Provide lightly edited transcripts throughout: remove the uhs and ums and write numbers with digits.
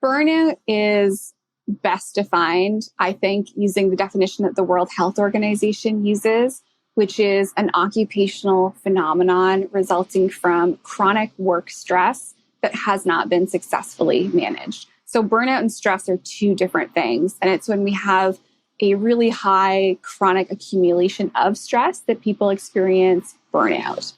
Burnout is best defined, I think, using the definition that the World Health Organization uses, which is an occupational phenomenon resulting from chronic work stress that has not been successfully managed. So burnout and stress are two different things. And it's when we have a really high chronic accumulation of stress that people experience burnout.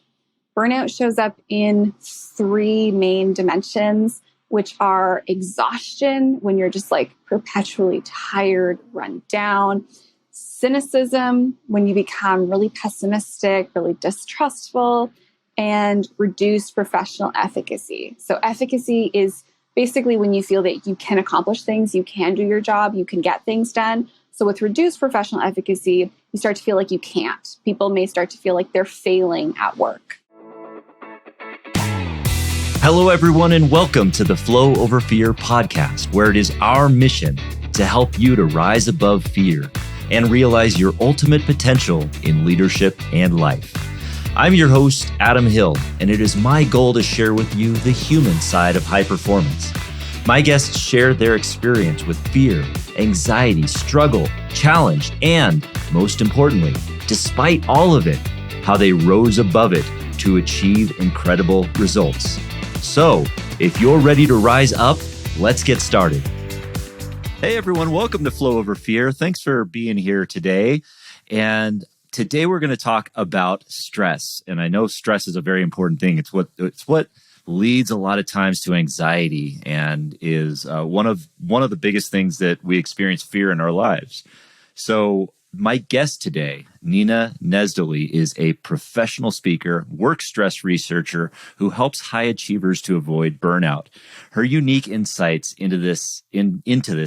Burnout shows up in three main dimensions, which are exhaustion, when you're just like perpetually tired, run down; cynicism, when you become really pessimistic, really distrustful; and reduced professional efficacy. So efficacy is basically when you feel that you can accomplish things, you can do your job, you can get things done. So with reduced professional efficacy, you start to feel like you can't. People may start to feel like they're failing at work. Hello, everyone, and welcome to the Flow Over Fear podcast, where it is our mission to help you to rise above fear and realize your ultimate potential in leadership and life. I'm your host, Adam Hill, and it is my goal to share with you the human side of high performance. My guests share their experience with fear, anxiety, struggle, challenge, and most importantly, despite all of it, how they rose above it to achieve incredible results. So, if you're ready to rise up, let's get started. Hey everyone, welcome to Flow Over Fear. Thanks for being here today. And today we're going to talk about stress. And I know stress is a very important thing. It's what leads a lot of times to anxiety and is one of the biggest things that we experience fear in our lives. So my guest today, Nina Nesdoly, is a professional speaker, work stress researcher who helps high achievers to avoid burnout. Her unique insights into this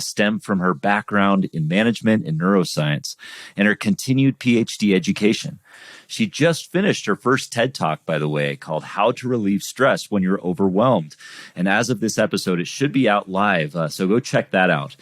stem from her background in management and neuroscience and her continued PhD education. She just finished her first TED Talk, by the way, called How to Relieve Stress When You're Overwhelmed. And as of this episode, it should be out live, so go check that out.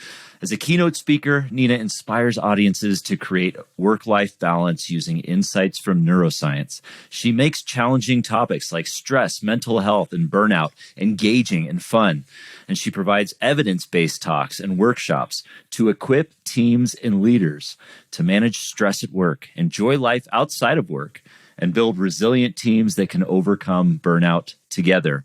As a keynote speaker, Nina inspires audiences to create work-life balance using insights from neuroscience. She makes challenging topics like stress, mental health, and burnout engaging and fun. And she provides evidence-based talks and workshops to equip teams and leaders to manage stress at work, enjoy life outside of work, and build resilient teams that can overcome burnout together.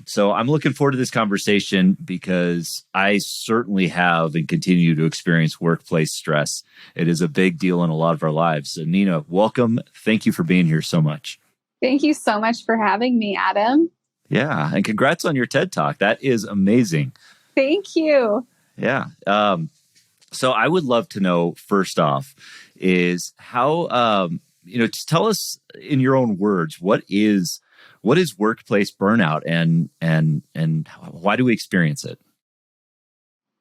So I'm looking forward to this conversation because I certainly have and continue to experience workplace stress. It is a big deal in a lot of our lives. And Nina, welcome. Thank you for being here so much. Thank you so much for having me, Adam. Yeah. And congrats on your TED Talk. That is amazing. Thank you. Yeah. So I would love to know, first off, is how, just tell us in your own words, what is workplace burnout and why do we experience it?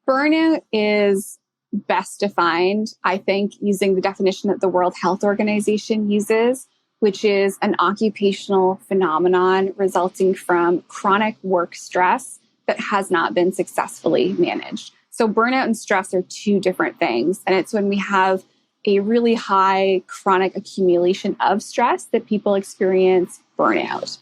Burnout is best defined, I think, using the definition that the World Health Organization uses, which is an occupational phenomenon resulting from chronic work stress that has not been successfully managed. So burnout and stress are two different things. And it's when we have a really high chronic accumulation of stress that people experience burnout.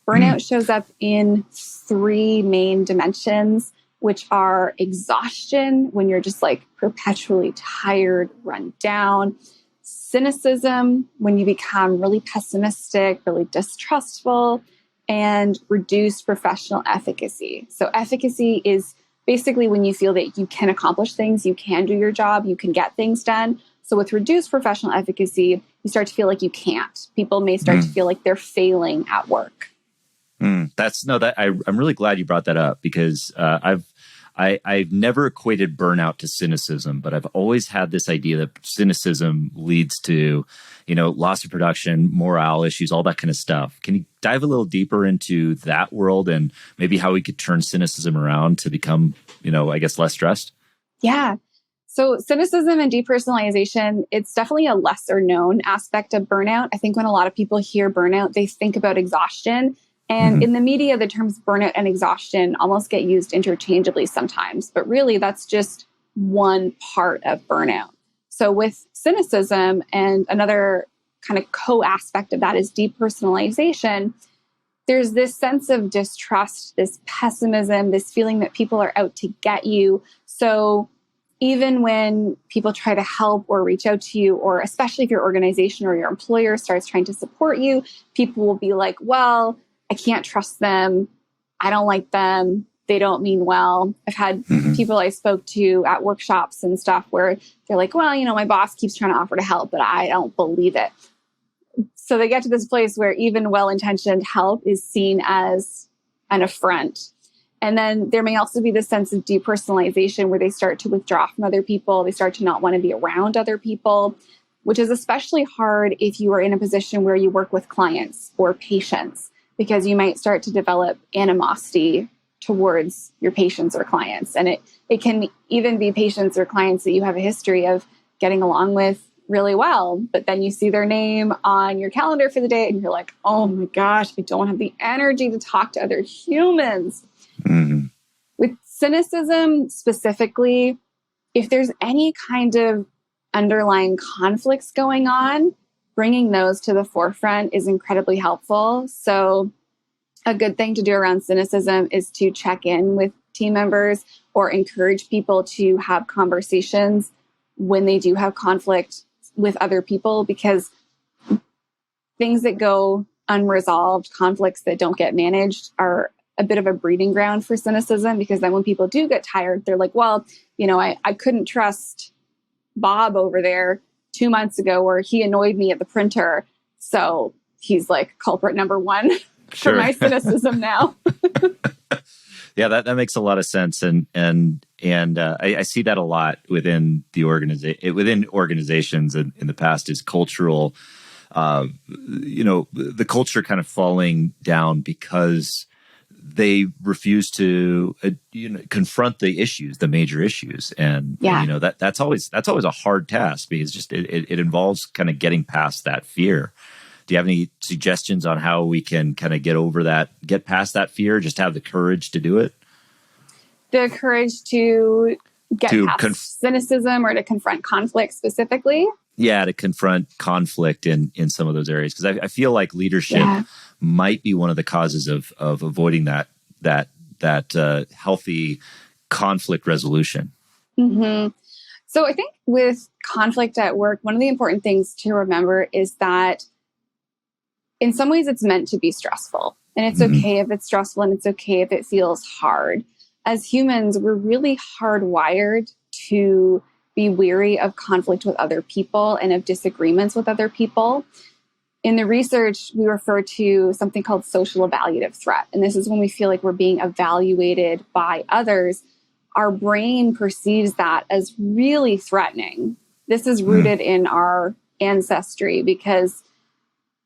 Burnout shows up in three main dimensions, which are exhaustion, when you're just like perpetually tired, run down; cynicism, when you become really pessimistic, really distrustful; and reduced professional efficacy. So efficacy is basically when you feel that you can accomplish things, you can do your job, you can get things done. So with reduced professional efficacy, you start to feel like you can't. People may start to feel like they're failing at work. I'm really glad you brought that up because I've never equated burnout to cynicism, but I've always had this idea that cynicism leads to, loss of production, morale issues, all that kind of stuff. Can you dive a little deeper into that world and maybe how we could turn cynicism around to become, less stressed? Yeah. So cynicism and depersonalization, it's definitely a lesser known aspect of burnout. I think when a lot of people hear burnout, they think about exhaustion. And in the media, the terms burnout and exhaustion almost get used interchangeably sometimes. But really, that's just one part of burnout. So with cynicism, and another kind of co-aspect of that is depersonalization, there's this sense of distrust, this pessimism, this feeling that people are out to get you. So even when people try to help or reach out to you, or especially if your organization or your employer starts trying to support you, people will be like, well, I can't trust them. I don't like them. They don't mean well. I've had people I spoke to at workshops and stuff where they're like, well, my boss keeps trying to offer to help, but I don't believe it. So they get to this place where even well-intentioned help is seen as an affront. And then there may also be this sense of depersonalization where they start to withdraw from other people. They start to not want to be around other people, which is especially hard if you are in a position where you work with clients or patients, because you might start to develop animosity towards your patients or clients. And it can even be patients or clients that you have a history of getting along with really well, but then you see their name on your calendar for the day and you're like, oh my gosh, I don't have the energy to talk to other humans. With cynicism specifically, if there's any kind of underlying conflicts going on, bringing those to the forefront is incredibly helpful. So a good thing to do around cynicism is to check in with team members or encourage people to have conversations when they do have conflict with other people, because things that go unresolved, conflicts that don't get managed, are a bit of a breeding ground for cynicism, because then when people do get tired, they're like, well, I couldn't trust Bob over there 2 months ago, or he annoyed me at the printer. So he's like culprit number one for my cynicism now. Yeah, that makes a lot of sense, and I see that a lot within the organizations in the past is cultural, the culture kind of falling down because they refuse to confront the issues, the major issues, and that's always a hard task, because just it involves kind of getting past that fear. Do you have any suggestions on how we can kind of get past that fear, just have the courage to do it? The courage to get past cynicism, or to confront conflict specifically? Yeah, to confront conflict in some of those areas. Because I feel like leadership might be one of the causes of avoiding that healthy conflict resolution. Mm-hmm. So I think with conflict at work, one of the important things to remember is that in some ways it's meant to be stressful. And it's okay if it's stressful, and it's okay if it feels hard. As humans, we're really hardwired to be weary of conflict with other people and of disagreements with other people. In the research, we refer to something called social evaluative threat. And this is when we feel like we're being evaluated by others. Our brain perceives that as really threatening. This is rooted in our ancestry, because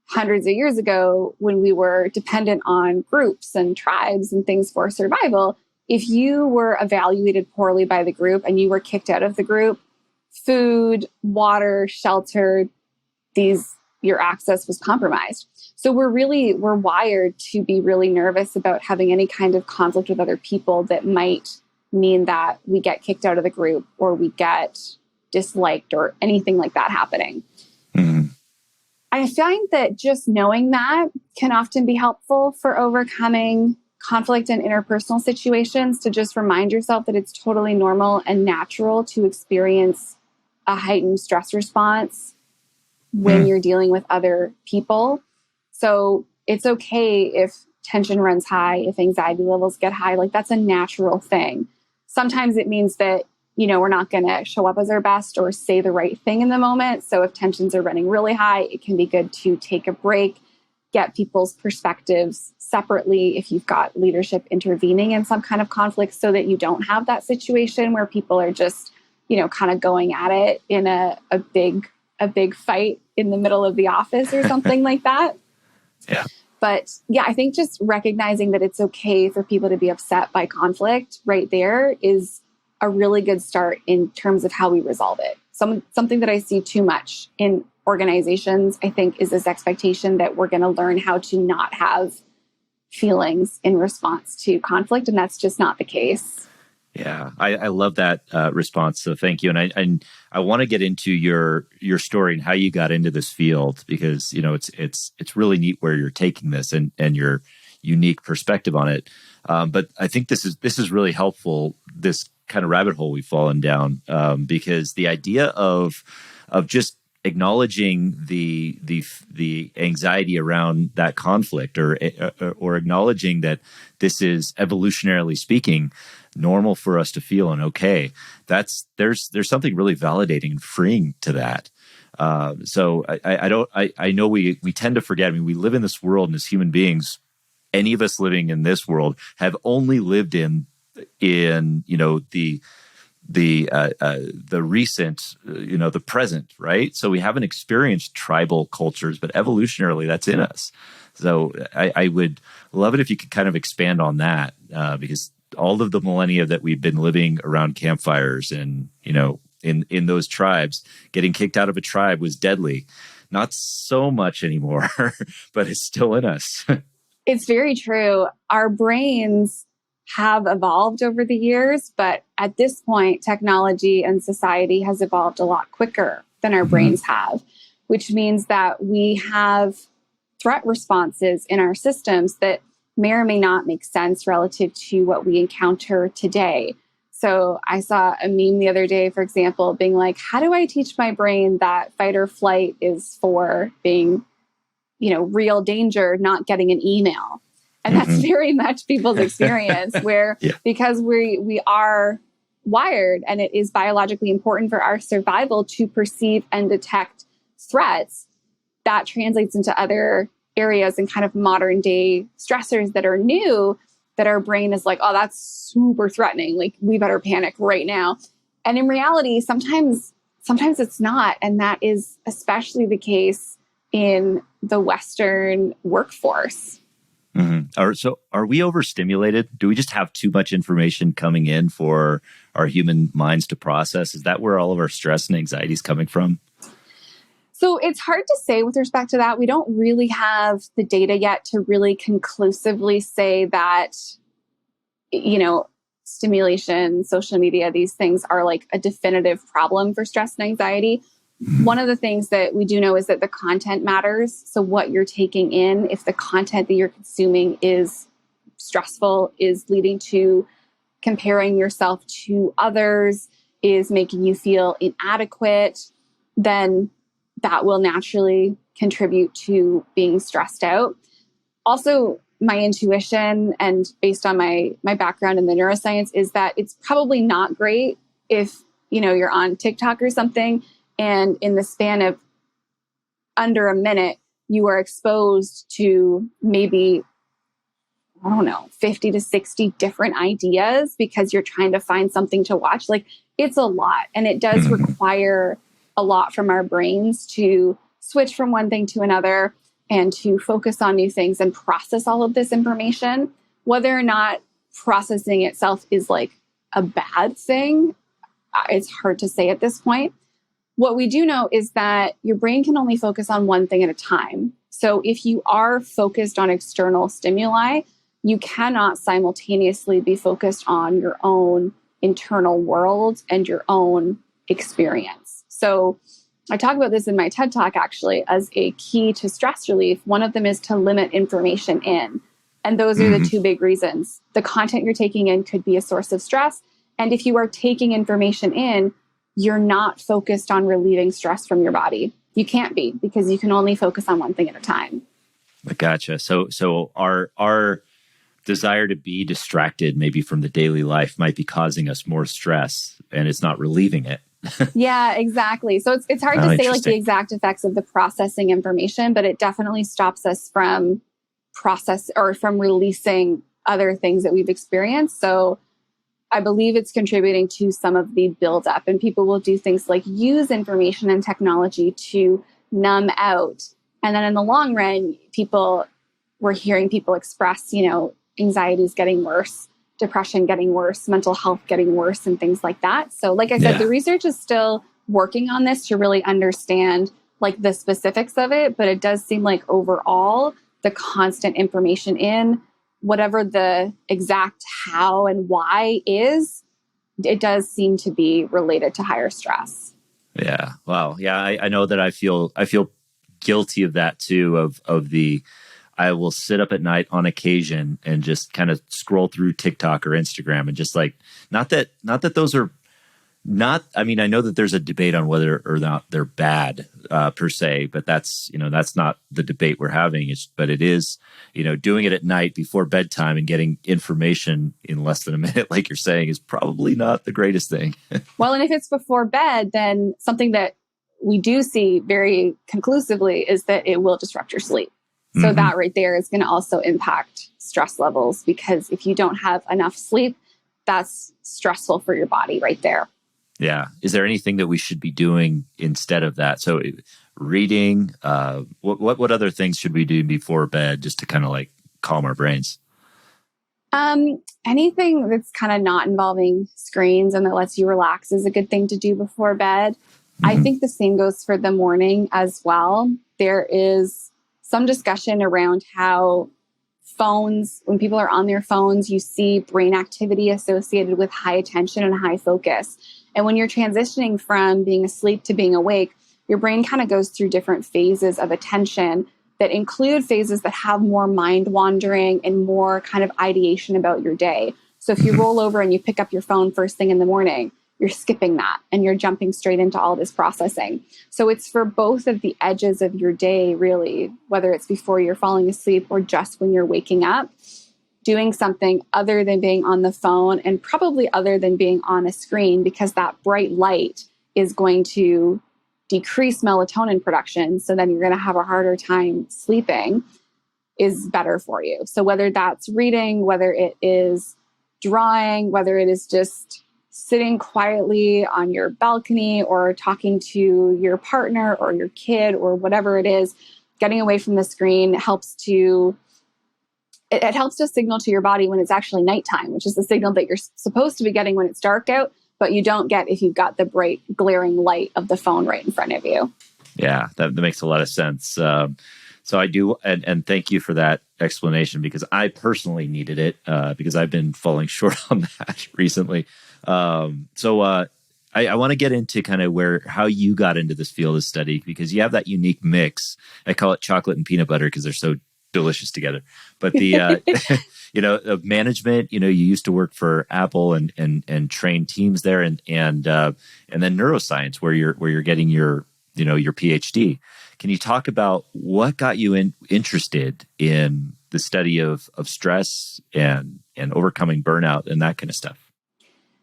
hundreds of years ago, when we were dependent on groups and tribes and things for survival, if you were evaluated poorly by the group and you were kicked out of the group, food, water, shelter, your access was compromised. So we're wired to be really nervous about having any kind of conflict with other people that might mean that we get kicked out of the group, or we get disliked, or anything like that happening. I find that just knowing that can often be helpful for overcoming conflict in interpersonal situations, to just remind yourself that it's totally normal and natural to experience a heightened stress response when you're dealing with other people. So it's okay if tension runs high, if anxiety levels get high. Like, that's a natural thing. Sometimes it means that, we're not going to show up as our best or say the right thing in the moment. So if tensions are running really high, it can be good to take a break, get people's perspectives separately if you've got leadership intervening in some kind of conflict, so that you don't have that situation where people are just, kind of going at it in a big fight in the middle of the office or something like that. Yeah. But yeah, I think just recognizing that it's okay for people to be upset by conflict right there is a really good start in terms of how we resolve it. Something that I see too much in organizations, I think, is this expectation that we're going to learn how to not have feelings in response to conflict. And that's just not the case. Yeah, I love that response. So thank you. And I want to get into your story and how you got into this field, because it's really neat where you're taking this, and you're unique perspective on it. But I think this is really helpful, this kind of rabbit hole we've fallen down, because the idea of just acknowledging the anxiety around that conflict, or acknowledging that this is, evolutionarily speaking, normal for us to feel and okay. There's something really validating and freeing to that. So I know we tend to forget. I mean, we live in this world, and as human beings, any of us living in this world have only lived in the recent, the present, right? So we haven't experienced tribal cultures, but evolutionarily that's in us. So I would love it if you could kind of expand on that, because all of the millennia that we've been living around campfires and, in those tribes, getting kicked out of a tribe was deadly. Not so much anymore, but it's still in us. It's very true. Our brains have evolved over the years, but at this point, technology and society has evolved a lot quicker than our brains have, which means that we have threat responses in our systems that may or may not make sense relative to what we encounter today. So I saw a meme the other day, for example, being like, how do I teach my brain that fight or flight is for being, real danger, not getting an email? And that's very much people's experience, where because we are wired, and it is biologically important for our survival to perceive and detect threats, that translates into other areas and kind of modern day stressors that are new, that our brain is like, oh, that's super threatening. Like, we better panic right now. And in reality, sometimes it's not. And that is especially the case in the Western workforce. So are we overstimulated? Do we just have too much information coming in for our human minds to process? Is that where all of our stress and anxiety is coming from? So it's hard to say with respect to that. We don't really have the data yet to really conclusively say that, stimulation, social media, these things are like a definitive problem for stress and anxiety. One of the things that we do know is that the content matters. So what you're taking in, if the content that you're consuming is stressful, is leading to comparing yourself to others, is making you feel inadequate, then that will naturally contribute to being stressed out. Also, my intuition, and based on my background in the neuroscience, is that it's probably not great if, you're on TikTok or something, and in the span of under a minute, you are exposed to maybe, 50 to 60 different ideas because you're trying to find something to watch. Like, it's a lot. And it does require a lot from our brains to switch from one thing to another and to focus on new things and process all of this information. Whether or not processing itself is like a bad thing, it's hard to say at this point. What we do know is that your brain can only focus on one thing at a time. So if you are focused on external stimuli, you cannot simultaneously be focused on your own internal world and your own experience. So I talk about this in my TED Talk, actually, as a key to stress relief. One of them is to limit information in. And those are the two big reasons. The content you're taking in could be a source of stress. And if you are taking information in, you're not focused on relieving stress from your body. You can't be, because you can only focus on one thing at a time. Gotcha. So our desire to be distracted maybe from the daily life might be causing us more stress, and it's not relieving it. Yeah, exactly. So it's hard to say like the exact effects of the processing information, but it definitely stops us from from releasing other things that we've experienced. So I believe it's contributing to some of the buildup, and people will do things like use information and technology to numb out. And then in the long run, we're hearing people express, anxiety is getting worse, depression getting worse, mental health getting worse, and things like that. So like I said, the research is still working on this to really understand like the specifics of it, but it does seem like overall the constant information in, whatever the exact how and why is, it does seem to be related to higher stress. Yeah. Wow. Yeah. I know that I feel guilty of that too, of the I will sit up at night on occasion and just kind of scroll through TikTok or Instagram and just like, not that those are not, I mean, I know that there's a debate on whether or not they're bad per se, but that's not the debate we're having. But it is, doing it at night before bedtime and getting information in less than a minute, like you're saying, is probably not the greatest thing. Well, and if it's before bed, then something that we do see very conclusively is that it will disrupt your sleep. So that right there is going to also impact stress levels, because if you don't have enough sleep, that's stressful for your body right there. Yeah. Is there anything that we should be doing instead of that? So reading, what other things should we do before bed just to kind of like calm our brains? Anything that's kind of not involving screens and that lets you relax is a good thing to do before bed. I think the same goes for the morning as well. There is some discussion around how phones, when people are on their phones, you see brain activity associated with high attention and high focus. And when you're transitioning from being asleep to being awake, your brain kind of goes through different phases of attention that include phases that have more mind wandering and more kind of ideation about your day. So if you roll over and you pick up your phone first thing in the morning, you're skipping that and you're jumping straight into all this processing. So it's for both of the edges of your day, really, whether it's before you're falling asleep or just when you're waking up, doing something other than being on the phone and probably other than being on a screen, because that bright light is going to decrease melatonin production. So then you're going to have a harder time sleeping, is better for you. So whether that's reading, whether it is drawing, whether it is just sitting quietly on your balcony or talking to your partner or your kid or whatever it is, getting away from the screen helps to signal to your body when it's actually nighttime, which is the signal that you're supposed to be getting when it's dark out, but you don't get if you've got the bright, glaring light of the phone right in front of you. Yeah, that makes a lot of sense. So I do, and thank you for that explanation, because I personally needed it because I've been falling short on that recently. So I want to get into kind of how you got into this field of study, because you have that unique mix. I call it chocolate and peanut butter because they're so delicious together. But the of management, you used to work for Apple and train teams there, and then neuroscience, where you're getting your PhD. Can you talk about what got you interested in the study of stress and overcoming burnout and that kind of stuff?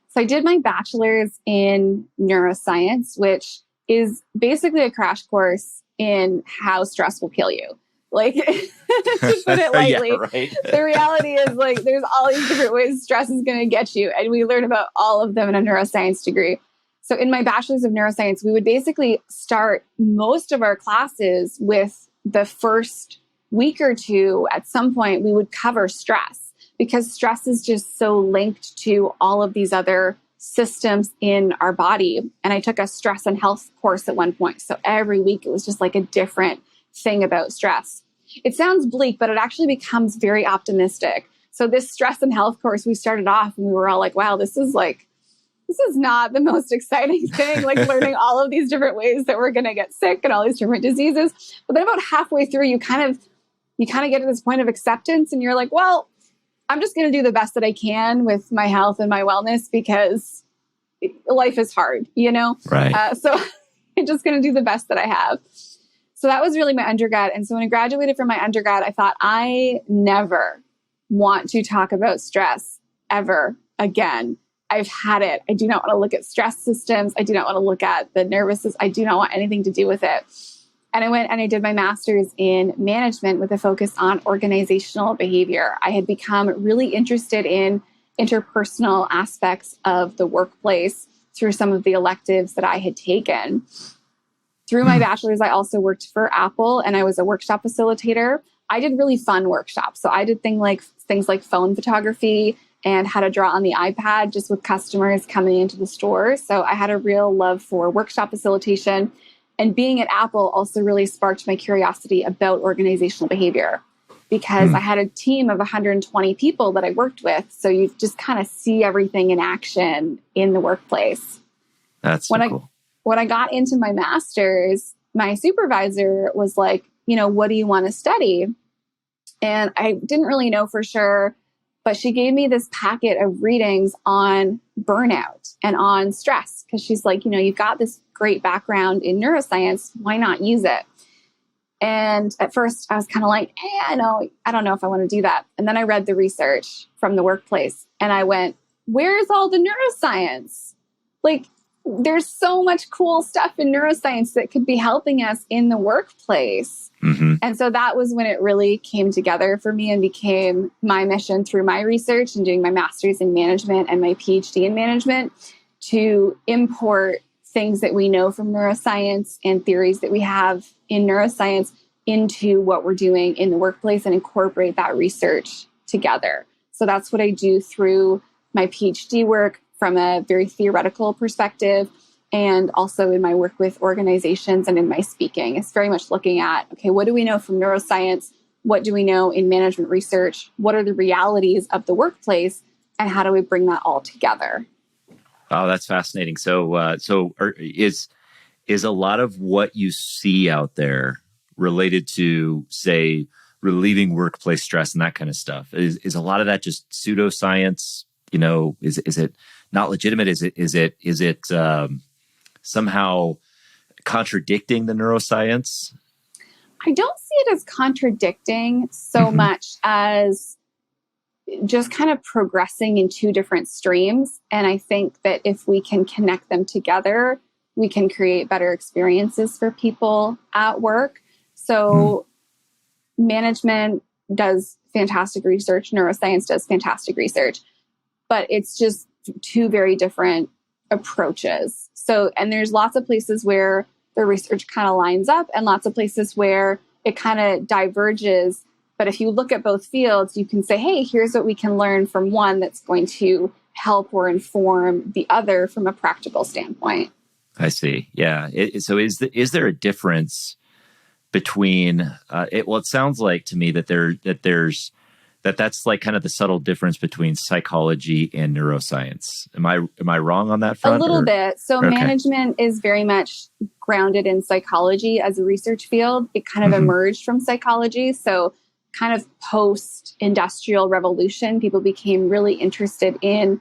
So I did my bachelor's in neuroscience, which is basically a crash course in how stress will kill you. Like, to put it lightly, yeah, right. The reality is, like, there's all these different ways stress is going to get you. And we learn about all of them in a neuroscience degree. So in my bachelor's of neuroscience, we would basically start most of our classes with the first week or two. At some point, we would cover stress, because stress is just so linked to all of these other systems in our body. And I took a stress and health course at one point. So every week it was just like a different thing about stress. It sounds bleak, but it actually becomes very optimistic. So this stress and health course, we started off and we were all like, wow, this is not the most exciting thing, like learning all of these different ways that we're going to get sick and all these different diseases. But then about halfway through, you kind of get to this point of acceptance, and you're like, well, I'm just going to do the best that I can with my health and my wellness, because life is hard, Right. So I'm just going to do the best that I have. So that was really my undergrad. And so when I graduated from my undergrad, I thought, I never want to talk about stress ever again. I've had it. I do not want to look at stress systems. I do not want to look at the nervous system. I do not want anything to do with it. And I went and I did my master's in management with a focus on organizational behavior. I had become really interested in interpersonal aspects of the workplace through some of the electives that I had taken. Through my bachelor's, I also worked for Apple, and I was a workshop facilitator. I did really fun workshops. So I did things like phone photography and how to draw on the iPad just with customers coming into the store. So I had a real love for workshop facilitation. And being at Apple also really sparked my curiosity about organizational behavior, because I had a team of 120 people that I worked with. So you just kind of see everything in action in the workplace. That's so cool. When I got into my master's, my supervisor was like, what do you want to study? And I didn't really know for sure, but she gave me this packet of readings on burnout and on stress. Cause she's like, you've got this great background in neuroscience. Why not use it? And at first I was kind of like, no, I don't know if I want to do that. And then I read the research from the workplace and I went, where's all the neuroscience? Like, there's so much cool stuff in neuroscience that could be helping us in the workplace. Mm-hmm. And so that was when it really came together for me and became my mission through my research and doing my master's in management and my PhD in management to import things that we know from neuroscience and theories that we have in neuroscience into what we're doing in the workplace and incorporate that research together. So that's what I do through my PhD work from a very theoretical perspective, and also in my work with organizations and in my speaking. It's very much looking at, okay, what do we know from neuroscience? What do we know in management research? What are the realities of the workplace? And how do we bring that all together? Oh, that's fascinating. So is a lot of what you see out there related to, say, relieving workplace stress and that kind of stuff? Is a lot of that just pseudoscience? Is it not legitimate? Is it somehow contradicting the neuroscience? I don't see it as contradicting so much as just kind of progressing in two different streams. And I think that if we can connect them together, we can create better experiences for people at work. So management does fantastic research, neuroscience does fantastic research, but it's just two very different approaches. So, and there's lots of places where the research kind of lines up and lots of places where it kind of diverges. But if you look at both fields, you can say, hey, here's what we can learn from one that's going to help or inform the other from a practical standpoint. I see. Yeah. So is there a difference between, it sounds like to me that that's like kind of the subtle difference between psychology and neuroscience. Am I wrong on that front? A little bit. So okay. Management is very much grounded in psychology as a research field. It kind of emerged from psychology. So kind of post-industrial revolution, people became really interested in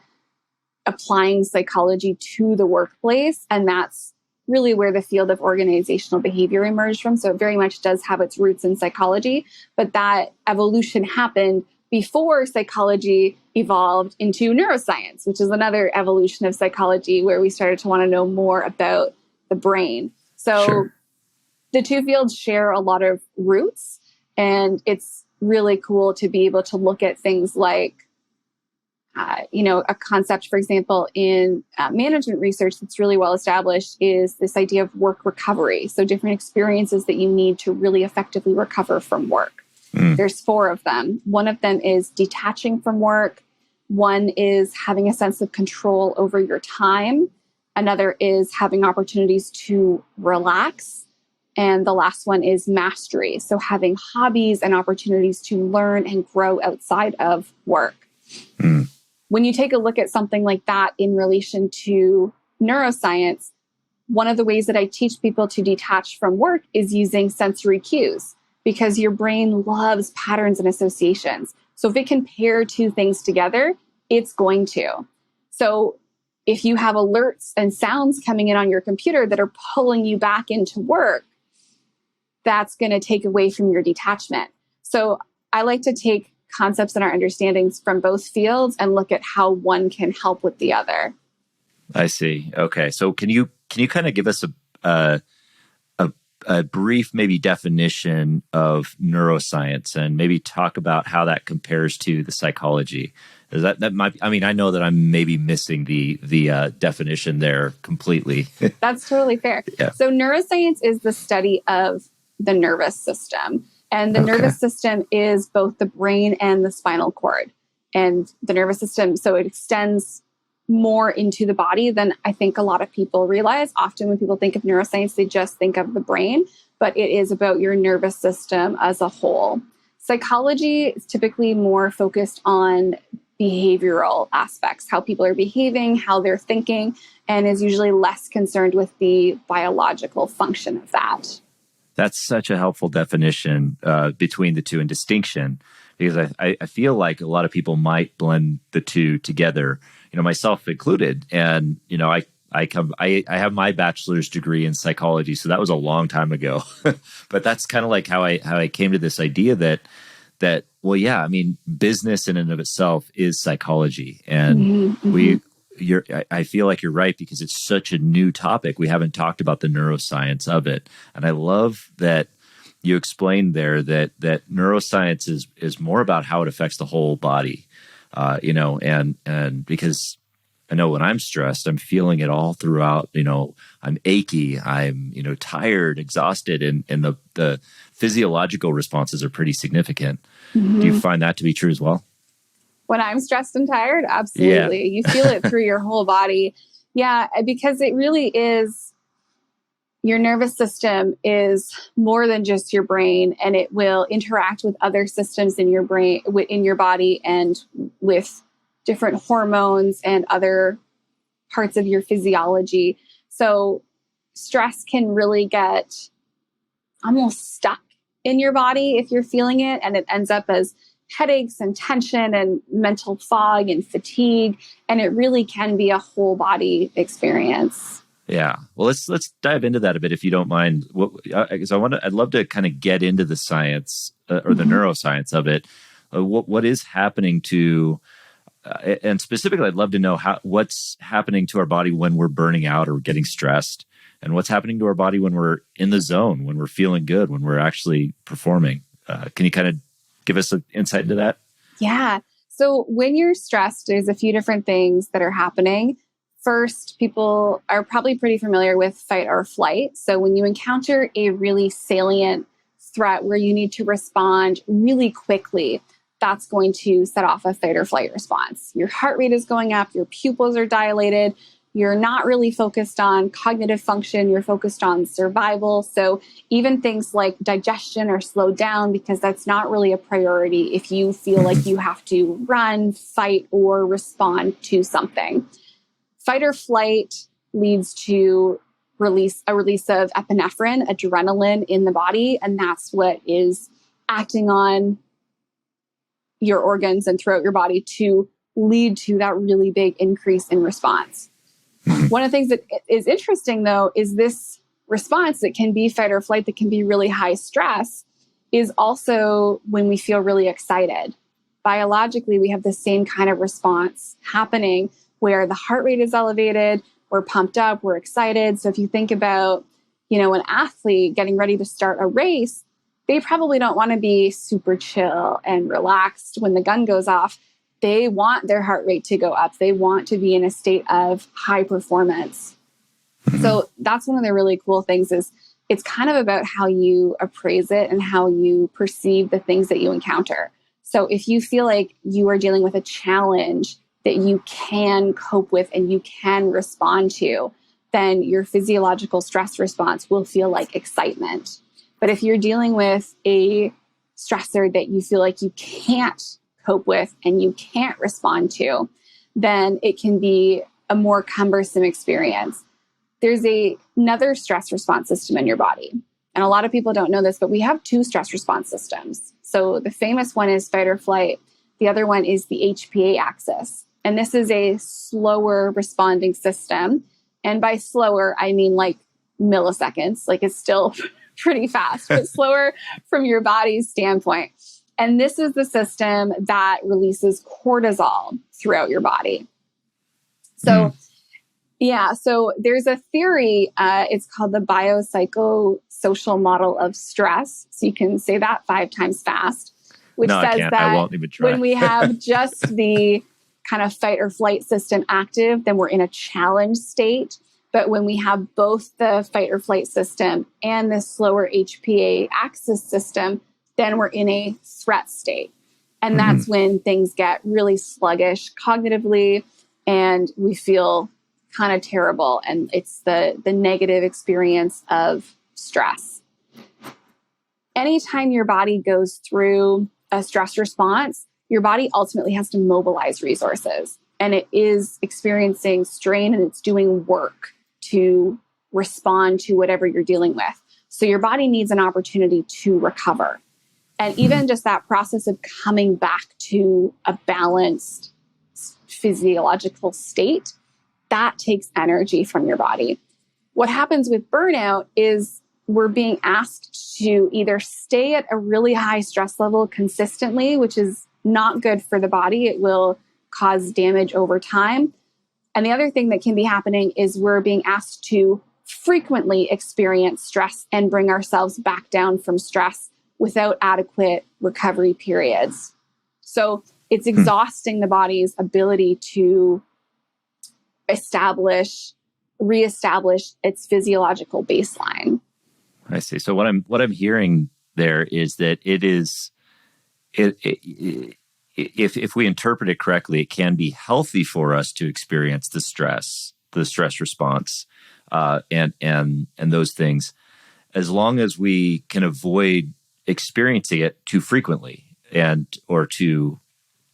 applying psychology to the workplace. And that's really where the field of organizational behavior emerged from. So it very much does have its roots in psychology, but that evolution happened before psychology evolved into neuroscience, which is another evolution of psychology where we started to want to know more about the brain. So the two fields share a lot of roots, and it's really cool to be able to look at things like a concept, for example, in management research that's really well established is this idea of work recovery. So different experiences that you need to really effectively recover from work. There's 4 of them. One of them is detaching from work. One is having a sense of control over your time. Another is having opportunities to relax. And the last one is mastery. So having hobbies and opportunities to learn and grow outside of work. When you take a look at something like that in relation to neuroscience, one of the ways that I teach people to detach from work is using sensory cues, because your brain loves patterns and associations. So if it can pair 2 things together, it's going to. So if you have alerts and sounds coming in on your computer that are pulling you back into work, that's going to take away from your detachment. So I like to take concepts and our understandings from both fields and look at how one can help with the other. I see. Okay. So can you kind of give us a brief maybe definition of neuroscience and maybe talk about how that compares to the psychology? That might, I know that I'm maybe missing the definition there completely. That's totally fair. Yeah. So neuroscience is the study of the nervous system. And the nervous system is both the brain and the spinal cord. And the nervous system, so it extends more into the body than I think a lot of people realize. Often when people think of neuroscience, they just think of the brain, but it is about your nervous system as a whole. Psychology is typically more focused on behavioral aspects, how people are behaving, how they're thinking, and is usually less concerned with the biological function of that. That's such a helpful definition between the two and distinction, because I feel like a lot of people might blend the two together, myself included. And, I have my bachelor's degree in psychology, so that was a long time ago. But that's kind of like how I came to this idea that well, yeah, I mean, business in and of itself is psychology, and I feel like you're right, because it's such a new topic. We haven't talked about the neuroscience of it, and I love that you explained there that neuroscience is more about how it affects the whole body, and because I know when I'm stressed, I'm feeling it all throughout. I'm achy, I'm tired, exhausted, and the physiological responses are pretty significant. Do you find that to be true as well? When I'm stressed and tired, absolutely. Yeah. You feel it through your whole body. Yeah, because it really is, your nervous system is more than just your brain, and it will interact with other systems in your brain, in your body, and with different hormones and other parts of your physiology. So stress can really get almost stuck in your body if you're feeling it, and it ends up as headaches and tension and mental fog and fatigue, and it really can be a whole body experience. Yeah. Well, let's dive into that a bit, if you don't mind. Because I'd love to kind of get into the science or the neuroscience of it. What is happening to, and specifically, I'd love to know what's happening to our body when we're burning out or getting stressed, and what's happening to our body when we're in the zone, when we're feeling good, when we're actually performing. Can you kind of give us an insight into that? Yeah. So when you're stressed, there's a few different things that are happening. First, people are probably pretty familiar with fight or flight. So when you encounter a really salient threat where you need to respond really quickly, that's going to set off a fight or flight response. Your heart rate is going up, your pupils are dilated, you're not really focused on cognitive function, you're focused on survival. So even things like digestion are slowed down because that's not really a priority if you feel like you have to run, fight, or respond to something. Fight or flight leads to a release of epinephrine, adrenaline in the body, and that's what is acting on your organs and throughout your body to lead to that really big increase in response. One of the things that is interesting, though, is this response that can be fight or flight, that can be really high stress, is also when we feel really excited. Biologically, we have the same kind of response happening where the heart rate is elevated, we're pumped up, we're excited. So if you think about, an athlete getting ready to start a race, they probably don't want to be super chill and relaxed when the gun goes off. They want their heart rate to go up. They want to be in a state of high performance. So that's one of the really cool things, is it's kind of about how you appraise it and how you perceive the things that you encounter. So if you feel like you are dealing with a challenge that you can cope with and you can respond to, then your physiological stress response will feel like excitement. But if you're dealing with a stressor that you feel like you can't cope with and you can't respond to, then it can be a more cumbersome experience. There's another stress response system in your body. And a lot of people don't know this, but we have two stress response systems. So the famous one is fight or flight. The other one is the HPA axis. And this is a slower responding system. And by slower, I mean like milliseconds. Like it's still pretty fast, but slower from your body's standpoint. And this is the system that releases cortisol throughout your body. So, so there's a theory, it's called the biopsychosocial model of stress. So you can say that 5 times fast, which says that when we have just the kind of fight or flight system active, then we're in a challenge state. But when we have both the fight or flight system and the slower HPA axis system, then we're in a threat state. And that's when things get really sluggish cognitively and we feel kind of terrible. And it's the negative experience of stress. Anytime your body goes through a stress response, your body ultimately has to mobilize resources. And it is experiencing strain and it's doing work to respond to whatever you're dealing with. So your body needs an opportunity to recover. And even just that process of coming back to a balanced physiological state, that takes energy from your body. What happens with burnout is we're being asked to either stay at a really high stress level consistently, which is not good for the body. It will cause damage over time. And the other thing that can be happening is we're being asked to frequently experience stress and bring ourselves back down from stress without adequate recovery periods. So it's exhausting the body's ability to reestablish its physiological baseline. I see. So what I'm hearing there is that if we interpret it correctly, it can be healthy for us to experience the stress response, and those things, as long as we can avoid experiencing it too frequently or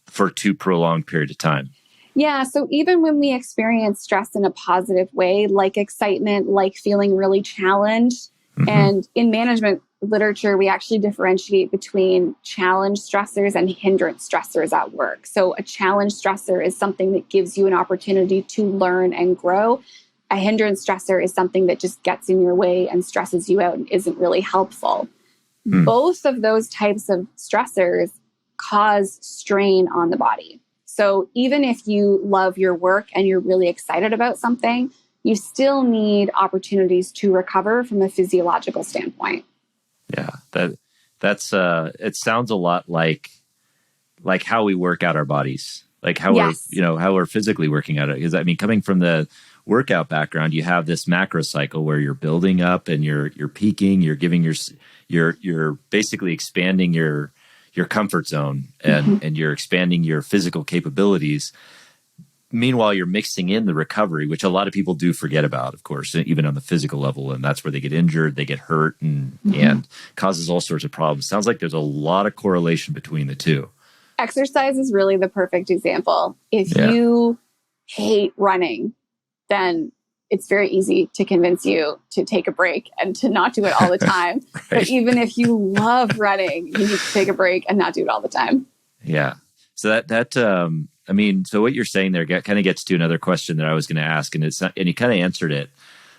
for too prolonged period of time. Yeah. So even when we experience stress in a positive way, like excitement, like feeling really challenged, and in management literature, we actually differentiate between challenge stressors and hindrance stressors at work. So a challenge stressor is something that gives you an opportunity to learn and grow. A hindrance stressor is something that just gets in your way and stresses you out and isn't really helpful. Both of those types of stressors cause strain on the body. So even if you love your work and you're really excited about something, you still need opportunities to recover from a physiological standpoint. Yeah, that's it sounds a lot like how we work out our bodies, like how we're physically working out it. Because I mean, coming from the workout background, you have this macro cycle where you're building up and you're peaking, you're giving you're basically expanding your comfort zone and you're expanding your physical capabilities. Meanwhile, you're mixing in the recovery, which a lot of people do forget about, of course, even on the physical level. And that's where they get injured, they get hurt, and causes all sorts of problems. Sounds like there's a lot of correlation between the two. Exercise is really the perfect example. If you hate running, then it's very easy to convince you to take a break and to not do it all the time. Right. But even if you love running, you need to take a break and not do it all the time. Yeah. So so what you're saying there kind of gets to another question that I was going to ask, and you kind of answered it.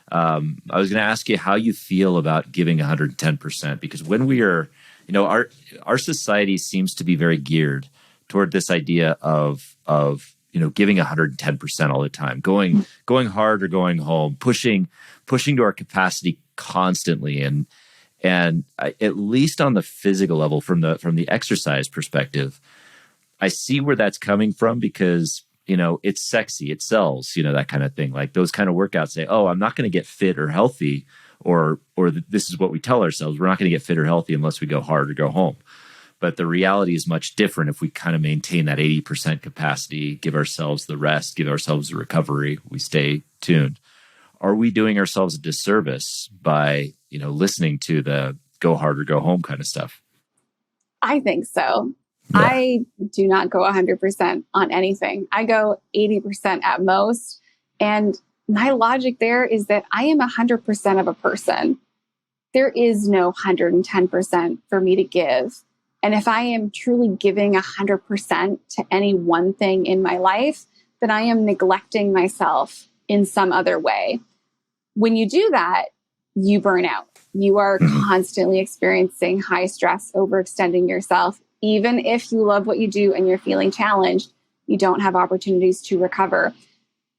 I was going to ask you how you feel about giving 110%, because when we are, our society seems to be very geared toward this idea of giving 110% all the time, going hard or going home, pushing to our capacity constantly, and at least on the physical level, from the exercise perspective, I see where that's coming from, because, it's sexy, it sells, that kind of thing. Like those kind of workouts say, oh, I'm not going to get fit or healthy, or this is what we tell ourselves. We're not going to get fit or healthy unless we go hard or go home. But the reality is much different if we kind of maintain that 80% capacity, give ourselves the rest, give ourselves the recovery, we stay tuned. Are we doing ourselves a disservice by, listening to the go hard or go home kind of stuff? I think so. Yeah. I do not go 100% on anything. I go 80% at most. And my logic there is that I am 100% of a person. There is no 110% for me to give. And if I am truly giving 100% to any one thing in my life, then I am neglecting myself in some other way. When you do that, you burn out. You are constantly experiencing high stress, overextending yourself. Even if you love what you do and you're feeling challenged, you don't have opportunities to recover.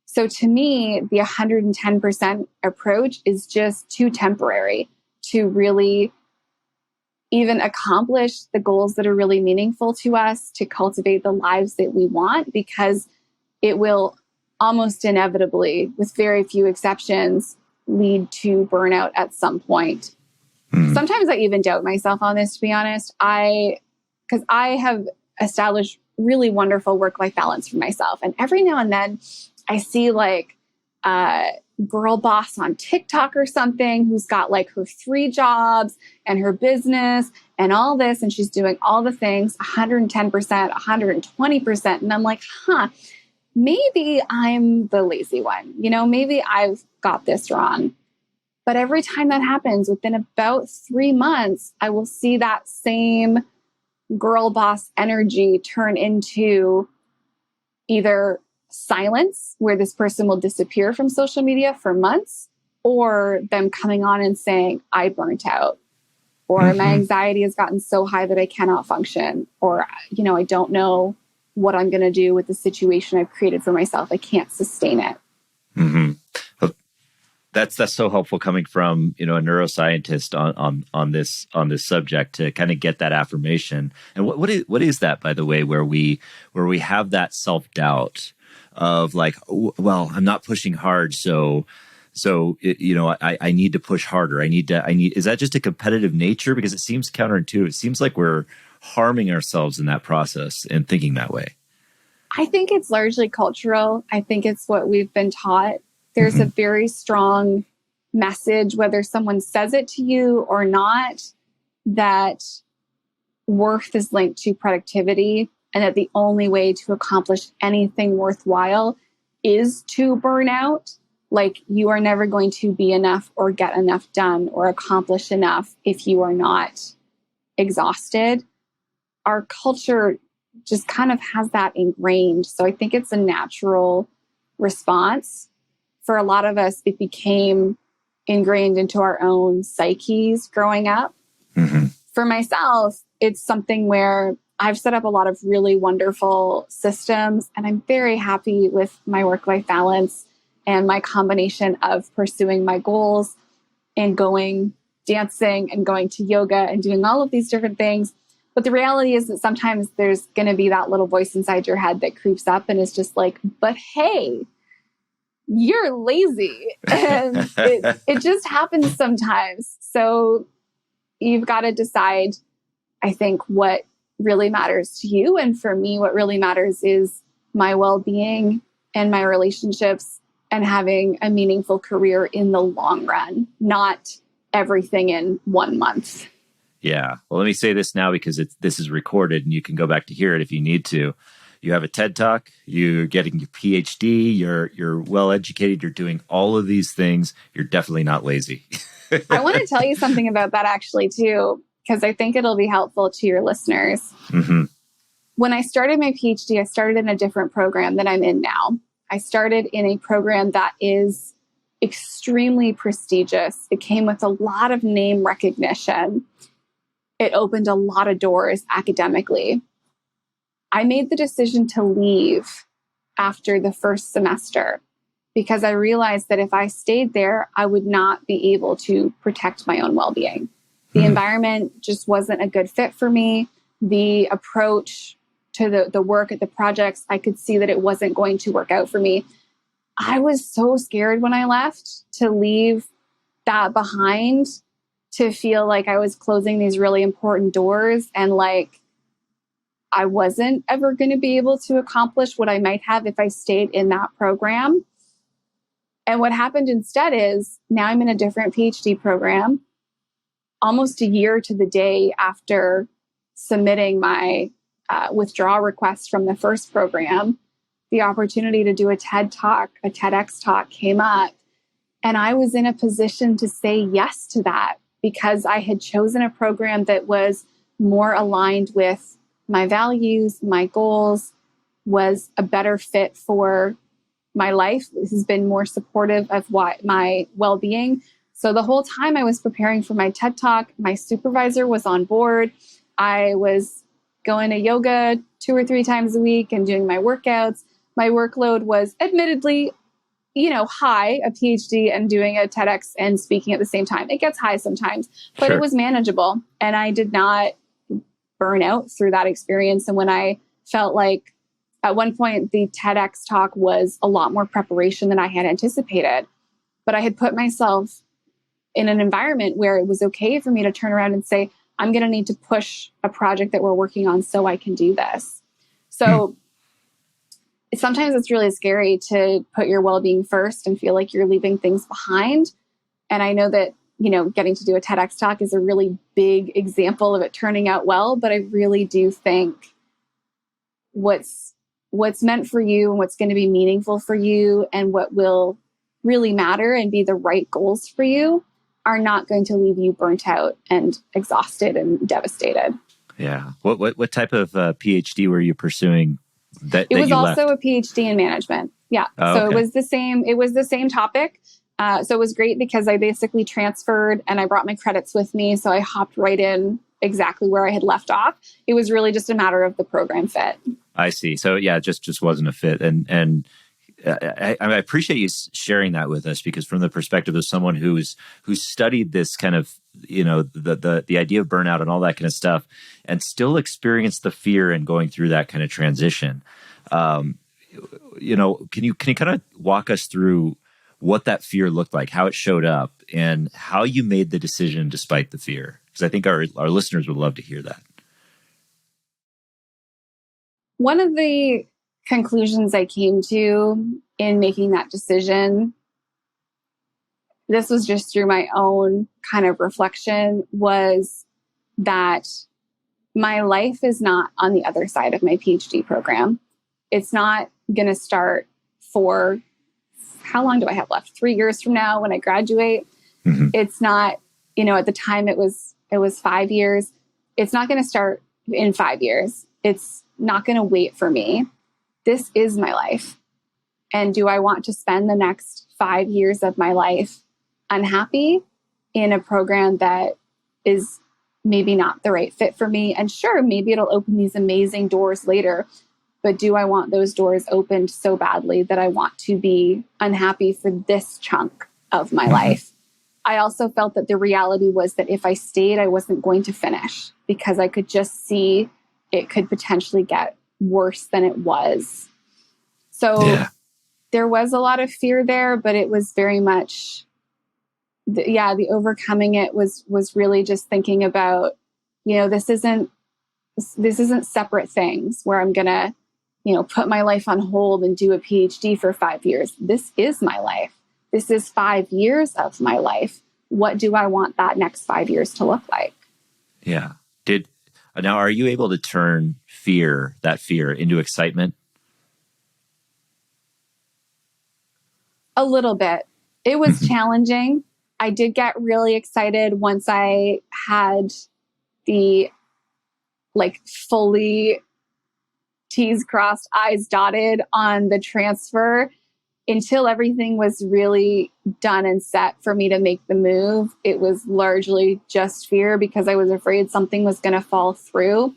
So to me, the 110% approach is just too temporary to really even accomplish the goals that are really meaningful to us, to cultivate the lives that we want, because it will almost inevitably, with very few exceptions, lead to burnout at some point. Sometimes I even doubt myself on this, to be honest. Because I have established really wonderful work-life balance for myself. And every now and then I see like a girl boss on TikTok or something who's got like her 3 jobs and her business and all this, and she's doing all the things 110%, 120%. And I'm like, maybe I'm the lazy one. Maybe I've got this wrong. But every time that happens, within about 3 months, I will see that same girl boss energy turn into either silence, where this person will disappear from social media for months, or them coming on and saying, I burnt out, or my anxiety has gotten so high that I cannot function, or, I don't know what I'm going to do with the situation I've created for myself. I can't sustain it. Mm-hmm. That's so helpful coming from, a neuroscientist on this subject, to kind of get that affirmation. And what is that, by the way, where we have that self-doubt of like, well, I'm not pushing hard, so I need to push harder. Is that just a competitive nature? Because it seems counterintuitive. It seems like we're harming ourselves in that process and thinking that way. I think it's largely cultural. I think it's what we've been taught. There's a very strong message, whether someone says it to you or not, that worth is linked to productivity, and that the only way to accomplish anything worthwhile is to burn out. Like, you are never going to be enough or get enough done or accomplish enough if you are not exhausted. Our culture just kind of has that ingrained. So I think it's a natural response. For a lot of us, it became ingrained into our own psyches growing up. For myself, it's something where I've set up a lot of really wonderful systems, and I'm very happy with my work-life balance and my combination of pursuing my goals and going dancing and going to yoga and doing all of these different things. But the reality is that sometimes there's going to be that little voice inside your head that creeps up and is just like, but hey, you're lazy. And it just happens sometimes. So you've got to decide, I think, what really matters to you. And for me, what really matters is my well-being and my relationships and having a meaningful career in the long run, not everything in 1 month. Yeah. Well, let me say this now, because this is recorded and you can go back to hear it if you need to. You have a TED Talk, you're getting your PhD, you're well-educated, you're doing all of these things. You're definitely not lazy. I want to tell you something about that actually too, because I think it'll be helpful to your listeners. When I started my PhD, I started in a different program than I'm in now. I started in a program that is extremely prestigious. It came with a lot of name recognition. It opened a lot of doors academically. I made the decision to leave after the first semester because I realized that if I stayed there, I would not be able to protect my own well-being. The environment just wasn't a good fit for me. The approach to the work at the projects, I could see that it wasn't going to work out for me. I was so scared when I left to leave that behind, to feel like I was closing these really important doors and like I wasn't ever going to be able to accomplish what I might have if I stayed in that program. And what happened instead is now I'm in a different PhD program, almost a year to the day after submitting my withdrawal request from the first program. The opportunity to do a TED Talk, a TEDx talk came up, and I was in a position to say yes to that because I had chosen a program that was more aligned with my values, my goals, was a better fit for my life. This has been more supportive of my well-being. So the whole time I was preparing for my TED Talk, my supervisor was on board. I was going to yoga 2 or 3 times a week and doing my workouts. My workload was admittedly, high, a PhD and doing a TEDx and speaking at the same time. It gets high sometimes, but It was manageable. And I did not burn out through that experience. And when I felt like at one point the TEDx talk was a lot more preparation than I had anticipated, but I had put myself in an environment where it was okay for me to turn around and say, I'm going to need to push a project that we're working on so I can do this. So sometimes it's really scary to put your well-being first and feel like you're leaving things behind. And I know that, getting to do a TEDx talk is a really big example of it turning out well, but I really do think what's meant for you and what's going to be meaningful for you and what will really matter and be the right goals for you are not going to leave you burnt out and exhausted and devastated. Yeah. What type of PhD were you pursuing that It was you also left? a PhD in management. Yeah. Oh, So okay. it was the same topic. So it was great because I basically transferred and I brought my credits with me. So I hopped right in exactly where I had left off. It was really just a matter of the program fit. I see. So yeah, it just wasn't a fit. And I appreciate you sharing that with us, because from the perspective of someone who's studied this kind of, the idea of burnout and all that kind of stuff, and still experienced the fear and going through that kind of transition. Can you kind of walk us through what that fear looked like, how it showed up, and how you made the decision despite the fear? Because I think our listeners would love to hear that. One of the conclusions I came to in making that decision, this was just through my own kind of reflection, was that my life is not on the other side of my PhD program. It's not going to start for, how long do I have left? 3 years from now when I graduate. Mm-hmm. It's not, at the time it was 5 years. It's not going to start in 5 years. It's not going to wait for me. This is my life. And do I want to spend the next 5 years of my life unhappy in a program that is maybe not the right fit for me? And sure, maybe it'll open these amazing doors later, but do I want those doors opened so badly that I want to be unhappy for this chunk of my life? I also felt that the reality was that if I stayed, I wasn't going to finish, because I could just see it could potentially get worse than it was. So there was a lot of fear there, but it was very much, the overcoming it was really just thinking about, this isn't separate things where I'm going to, put my life on hold and do a PhD for 5 years. This is my life. This is 5 years of my life. What do I want that next 5 years to look like? Yeah. Now, are you able to turn that fear into excitement? A little bit. It was challenging. I did get really excited once I had the fully T's crossed, I's dotted on the transfer. Until everything was really done and set for me to make the move, it was largely just fear, because I was afraid something was going to fall through.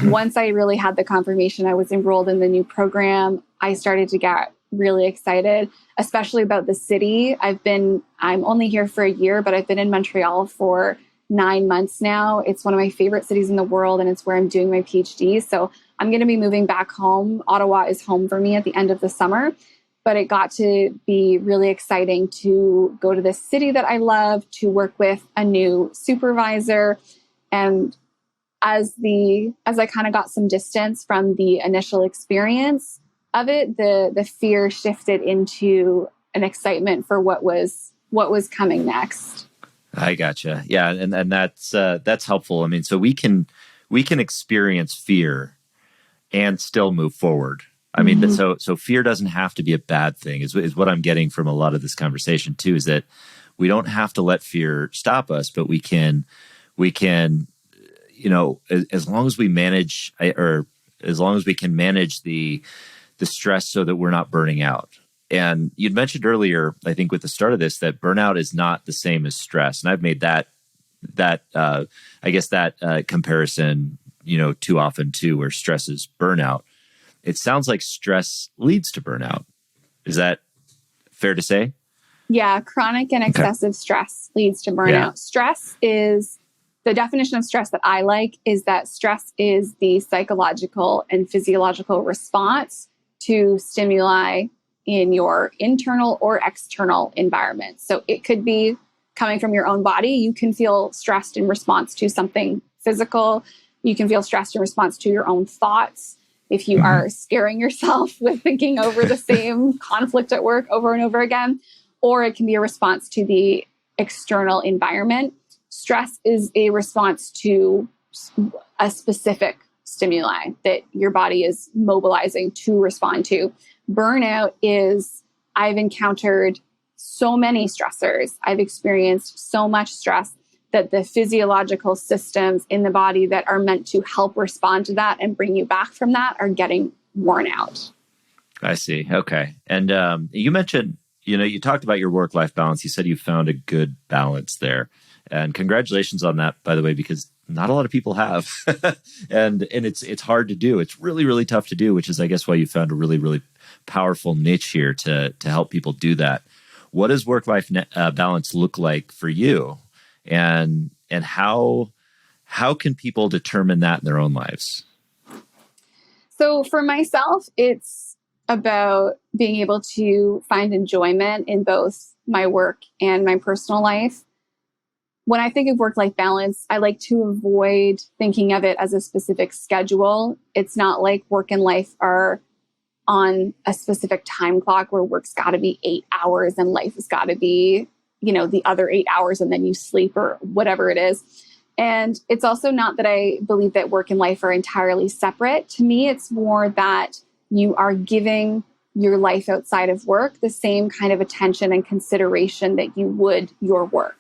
Once I really had the confirmation I was enrolled in the new program, I started to get really excited, especially about the city. I'm only here for a year, but I've been in Montreal for 9 months now. It's one of my favorite cities in the world, and it's where I'm doing my PhD. So I'm going to be moving back home. Ottawa is home for me at the end of the summer. But it got to be really exciting to go to this city that I love, to work with a new supervisor. And as I kind of got some distance from the initial experience of it, the fear shifted into an excitement for what was coming next. I gotcha. Yeah, and that's helpful. I mean, so we can experience fear and still move forward. I mean, so fear doesn't have to be a bad thing, is what I'm getting from a lot of this conversation too, is that we don't have to let fear stop us, but we can, as long as we manage, or as long as we can manage the stress so that we're not burning out. And you'd mentioned earlier, I think with the start of this, that burnout is not the same as stress. And I've made that comparison, too often too, where stress is burnout. It sounds like stress leads to burnout. Is that fair to say? Yeah, chronic and excessive stress leads to burnout. Yeah. Stress is, the definition of stress that I like is that stress is the psychological and physiological response to stimuli in your internal or external environment. So it could be coming from your own body. You can feel stressed in response to something physical. You can feel stressed in response to your own thoughts. If you are scaring yourself with thinking over the same conflict at work over and over again, or it can be a response to the external environment. Stress is a response to a specific stimuli that your body is mobilizing to respond to. Burnout is, I've encountered so many stressors. I've experienced so much stress that the physiological systems in the body that are meant to help respond to that and bring you back from that are getting worn out. I see. Okay. And you mentioned, you talked about your work-life balance. You said you found a good balance there. And congratulations on that, by the way, because not a lot of people have. and it's hard to do. It's really, really tough to do, which is, I guess, why you found a really, really powerful niche here to help people do that. What does work-life balance look like for you? And how can people determine that in their own lives? So for myself, it's about being able to find enjoyment in both my work and my personal life. When I think of work-life balance, I like to avoid thinking of it as a specific schedule. It's not like work and life are on a specific time clock where work's got to be 8 hours and life has got to be, the other 8 hours and then you sleep or whatever it is. And it's also not that I believe that work and life are entirely separate. To me, it's more that you are giving your life outside of work the same kind of attention and consideration that you would your work.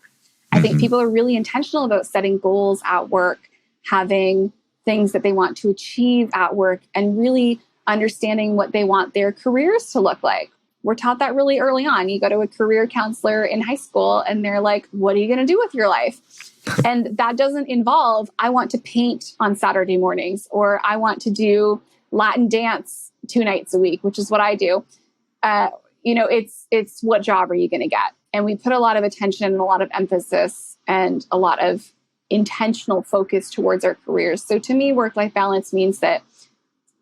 I think people are really intentional about setting goals at work, having things that they want to achieve at work, and really understanding what they want their careers to look like. We're taught that really early on. You go to a career counselor in high school and they're like, what are you going to do with your life? And that doesn't involve, I want to paint on Saturday mornings, or I want to do Latin dance 2 nights a week, which is what I do. It's what job are you going to get? And we put a lot of attention and a lot of emphasis and a lot of intentional focus towards our careers. So to me, work-life balance means that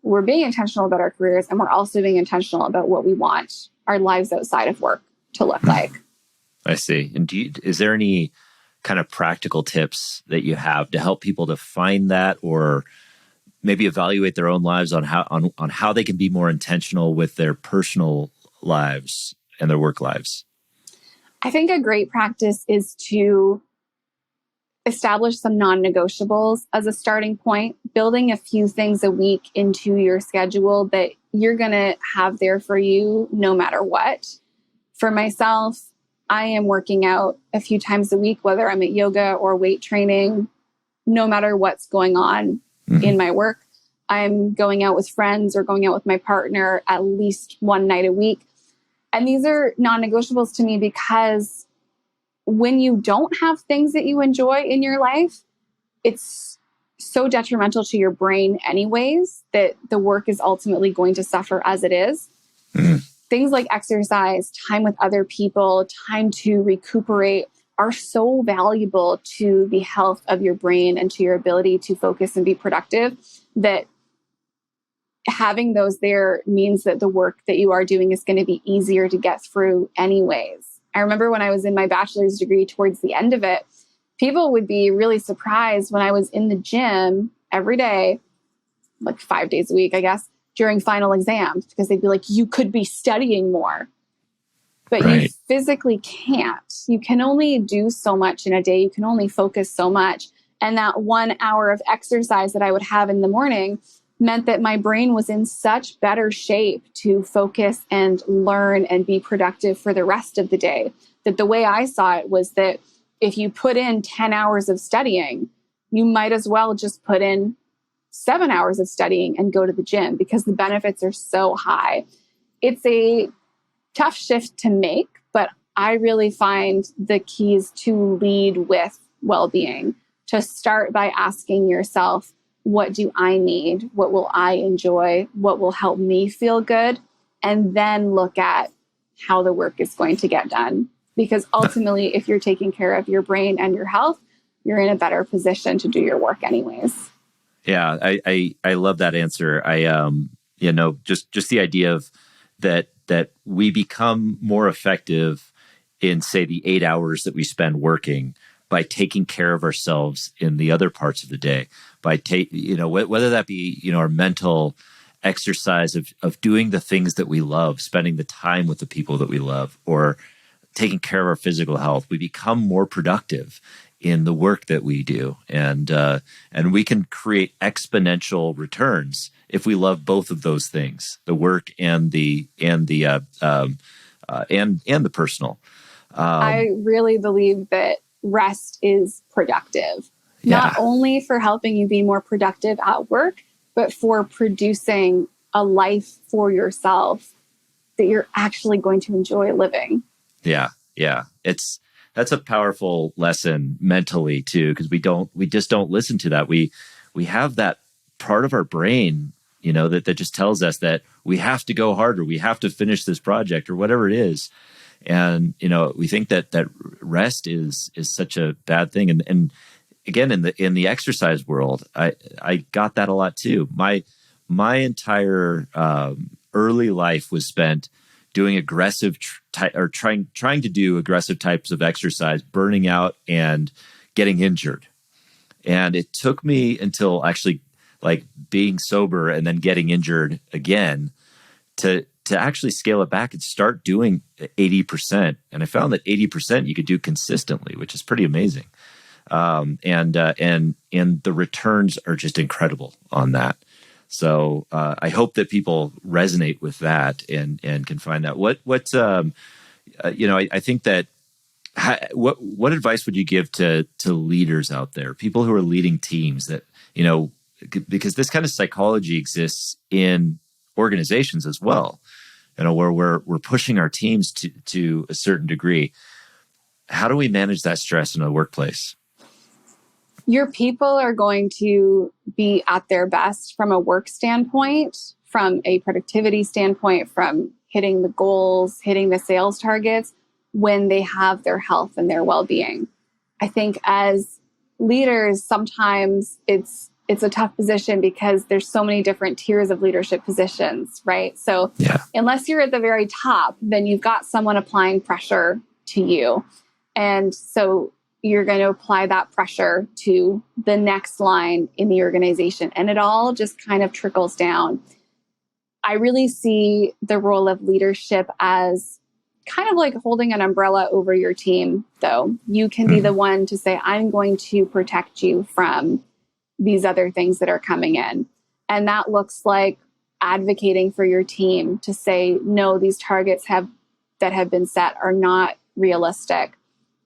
we're being intentional about our careers, and we're also being intentional about what we want our lives outside of work to look like. I see. And is there any kind of practical tips that you have to help people to find that, or maybe evaluate their own lives on how they can be more intentional with their personal lives and their work lives? I think a great practice is to establish some non-negotiables as a starting point, building a few things a week into your schedule that you're going to have there for you no matter what. For myself, I am working out a few times a week, whether I'm at yoga or weight training, no matter what's going on in my work. I'm going out with friends or going out with my partner at least one night a week. And these are non-negotiables to me because when you don't have things that you enjoy in your life, it's so detrimental to your brain anyways that the work is ultimately going to suffer as it is. Things like exercise, time with other people, time to recuperate are so valuable to the health of your brain and to your ability to focus and be productive that having those there means that the work that you are doing is going to be easier to get through anyways. I remember when I was in my bachelor's degree towards the end of it, people would be really surprised when I was in the gym every day, like 5 days a week, I guess, during final exams, because they'd be like, you could be studying more. But you physically can't. You can only do so much in a day. You can only focus so much. And that 1 hour of exercise that I would have in the morning meant that my brain was in such better shape to focus and learn and be productive for the rest of the day. That the way I saw it was that if you put in 10 hours of studying, you might as well just put in 7 hours of studying and go to the gym because the benefits are so high. It's a tough shift to make, but I really find the key is to lead with well-being, to start by asking yourself, what do I need? What will I enjoy? What will help me feel good? And then look at how the work is going to get done. Because ultimately, if you're taking care of your brain and your health, you're in a better position to do your work anyways. Yeah, I love that answer. Just the idea of that we become more effective in, say, the 8 hours that we spend working by taking care of ourselves in the other parts of the day, by whether that be, our mental exercise of doing the things that we love, spending the time with the people that we love, or taking care of our physical health. We become more productive in the work that we do, and we can create exponential returns if we love both of those things, the work and the and the personal. I really believe that rest is productive, not only for helping you be more productive at work, but for producing a life for yourself that you're actually going to enjoy living. Yeah. That's a powerful lesson mentally too, because we just don't listen to that. We have that part of our brain, that just tells us that we have to go harder, we have to finish this project or whatever it is. And, we think that rest is such a bad thing. And again, in the exercise world, I got that a lot too. My entire early life was spent doing aggressive trying to do aggressive types of exercise, burning out and getting injured. And it took me until actually like being sober and then getting injured again to actually scale it back and start doing 80%. And I found that 80% you could do consistently, which is pretty amazing. And the returns are just incredible on that. So I hope that people resonate with that and can find that. I think that what advice would you give to leaders out there, people who are leading teams that, because this kind of psychology exists in organizations as well, where we're pushing our teams to a certain degree. How do we manage that stress in the workplace? Your people are going to be at their best from a work standpoint, from a productivity standpoint, from hitting the goals, hitting the sales targets, when they have their health and their well-being. I think as leaders, sometimes it's a tough position because there's so many different tiers of leadership positions, right? So unless you're at the very top, then you've got someone applying pressure to you. And so you're going to apply that pressure to the next line in the organization. And it all just kind of trickles down. I really see the role of leadership as kind of like holding an umbrella over your team, though. You can be the one to say, I'm going to protect you from these other things that are coming in. And that looks like advocating for your team to say, no, these targets that have been set are not realistic.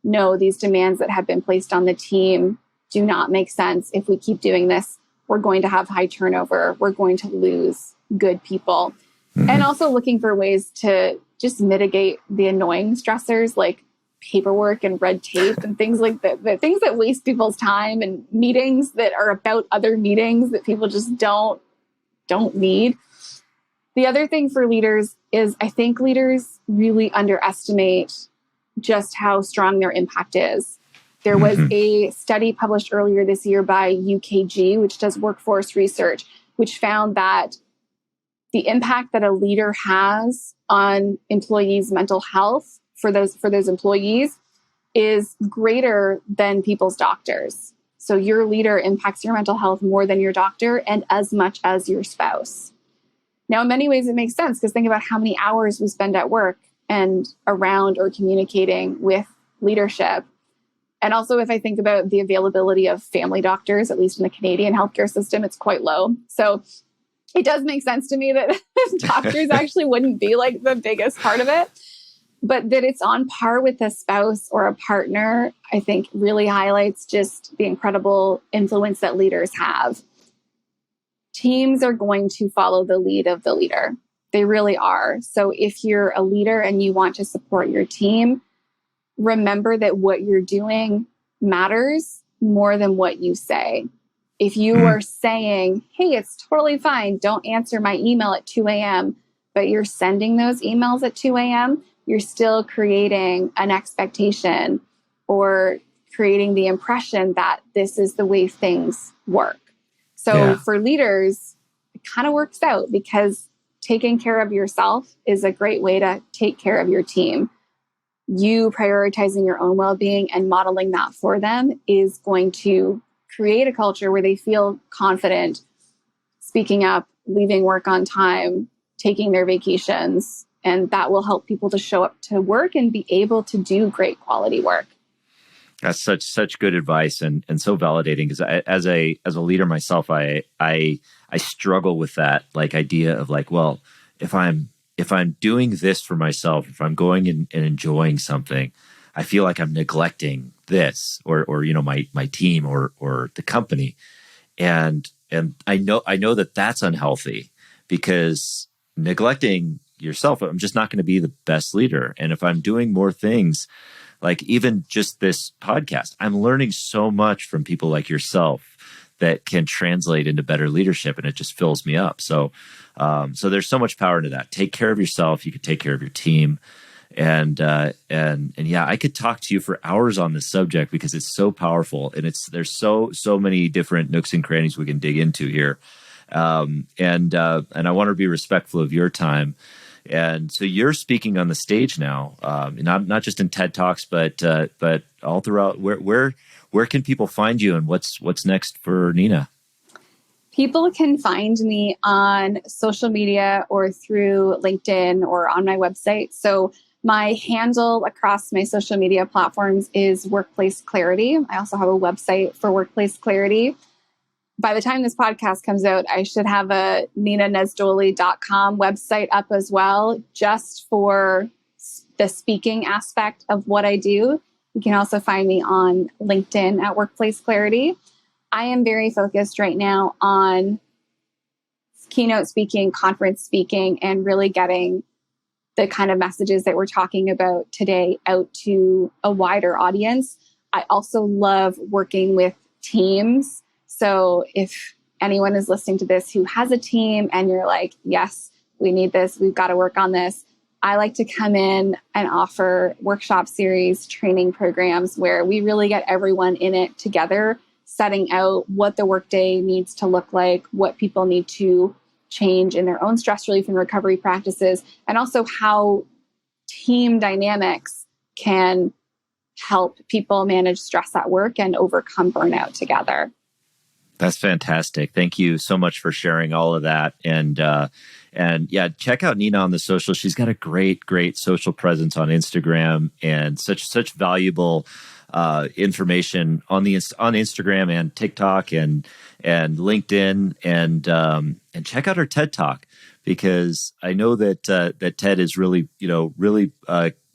No, these demands that have been placed on the team do not make sense. If we keep doing this, we're going to have high turnover. We're going to lose good people. And also looking for ways to just mitigate the annoying stressors like paperwork and red tape and things like that, the things that waste people's time, and meetings that are about other meetings that people just don't need. The other thing for leaders is I think leaders really underestimate just how strong their impact is. There was a study published earlier this year by UKG, which does workforce research, which found that the impact that a leader has on employees' mental health for those employees is greater than people's doctors. So your leader impacts your mental health more than your doctor and as much as your spouse. Now, in many ways, it makes sense because think about how many hours we spend at work and around or communicating with leadership. And also, if I think about the availability of family doctors, at least in the Canadian healthcare system, it's quite low. So it does make sense to me that doctors actually wouldn't be like the biggest part of it. But that it's on par with a spouse or a partner, I think really highlights just the incredible influence that leaders have. Teams are going to follow the lead of the leader. They really are. So if you're a leader and you want to support your team, remember that what you're doing matters more than what you say. If you are saying, hey, it's totally fine, don't answer my email at 2 a.m., but you're sending those emails at 2 a.m., you're still creating an expectation or creating the impression that this is the way things work. So for leaders, it kind of works out because taking care of yourself is a great way to take care of your team. You prioritizing your own well-being and modeling that for them is going to create a culture where they feel confident speaking up, leaving work on time, taking their vacations, and that will help people to show up to work and be able to do great quality work. That's such good advice and so validating because as a leader myself, I struggle with that like idea of like, well, if I'm if I'm doing this for myself, if I'm going and enjoying something, I feel like I'm neglecting this or my team or the company. And I know that that's unhealthy, because neglecting yourself, I'm just not going to be the best leader. And if I'm doing more things, like even just this podcast, I'm learning so much from people like yourself that can translate into better leadership, and it just fills me up. So there's so much power into that. Take care of yourself. You can take care of your team. And yeah, I could talk to you for hours on this subject because it's so powerful, and there's so many different nooks and crannies we can dig into here. And I want to be respectful of your time. And so you're speaking on the stage now, not just in TED Talks, but all throughout. Where can people find you, and what's next for Nina? People can find me on social media or through LinkedIn or on my website. So my handle across my social media platforms is Workplace Clarity. I also have a website for Workplace Clarity. By the time this podcast comes out, I should have a ninanesdoly.com website up as well, just for the speaking aspect of what I do. You can also find me on LinkedIn at Workplace Clarity. I am very focused right now on keynote speaking, conference speaking, and really getting the kind of messages that we're talking about today out to a wider audience. I also love working with teams. So if anyone is listening to this who has a team and you're like, yes, we need this, we've got to work on this, I like to come in and offer workshop series, training programs where we really get everyone in it together, setting out what the workday needs to look like, what people need to change in their own stress relief and recovery practices, and also how team dynamics can help people manage stress at work and overcome burnout together. That's fantastic. Thank you so much for sharing all of that. And yeah, check out Nina on the social. She's got a great social presence on Instagram, and such valuable information on Instagram and TikTok and LinkedIn, and check out her TED Talk, because I know that TED is really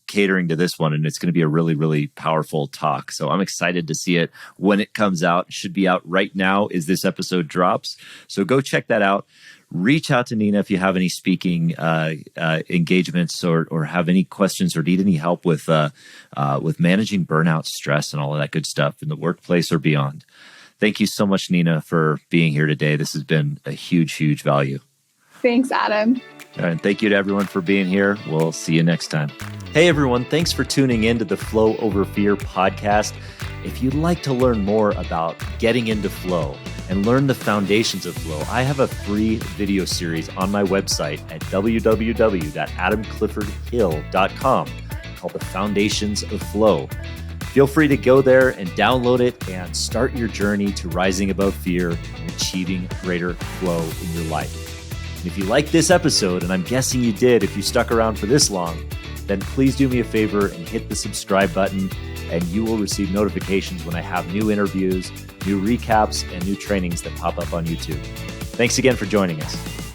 catering to this one, and it's going to be a really powerful talk. So I'm excited to see it when it comes out. It should be out right now as this episode drops. So go check that out. Reach out to Nina if you have any speaking engagements or have any questions or need any help with managing burnout, stress, and all of that good stuff in the workplace or beyond. Thank you so much, Nina, for being here today. This has been a huge value. Thanks, Adam. And thank you to everyone for being here. We'll see you next time. Hey, everyone. Thanks for tuning in to the Flow Over Fear podcast. If you'd like to learn more about getting into flow and learn the foundations of flow, I have a free video series on my website at www.adamcliffordhill.com called The Foundations of Flow. Feel free to go there and download it and start your journey to rising above fear and achieving greater flow in your life. And if you like this episode, and I'm guessing you did if you stuck around for this long, then please do me a favor and hit the subscribe button, and you will receive notifications when I have new interviews, new recaps, and new trainings that pop up on YouTube. Thanks again for joining us.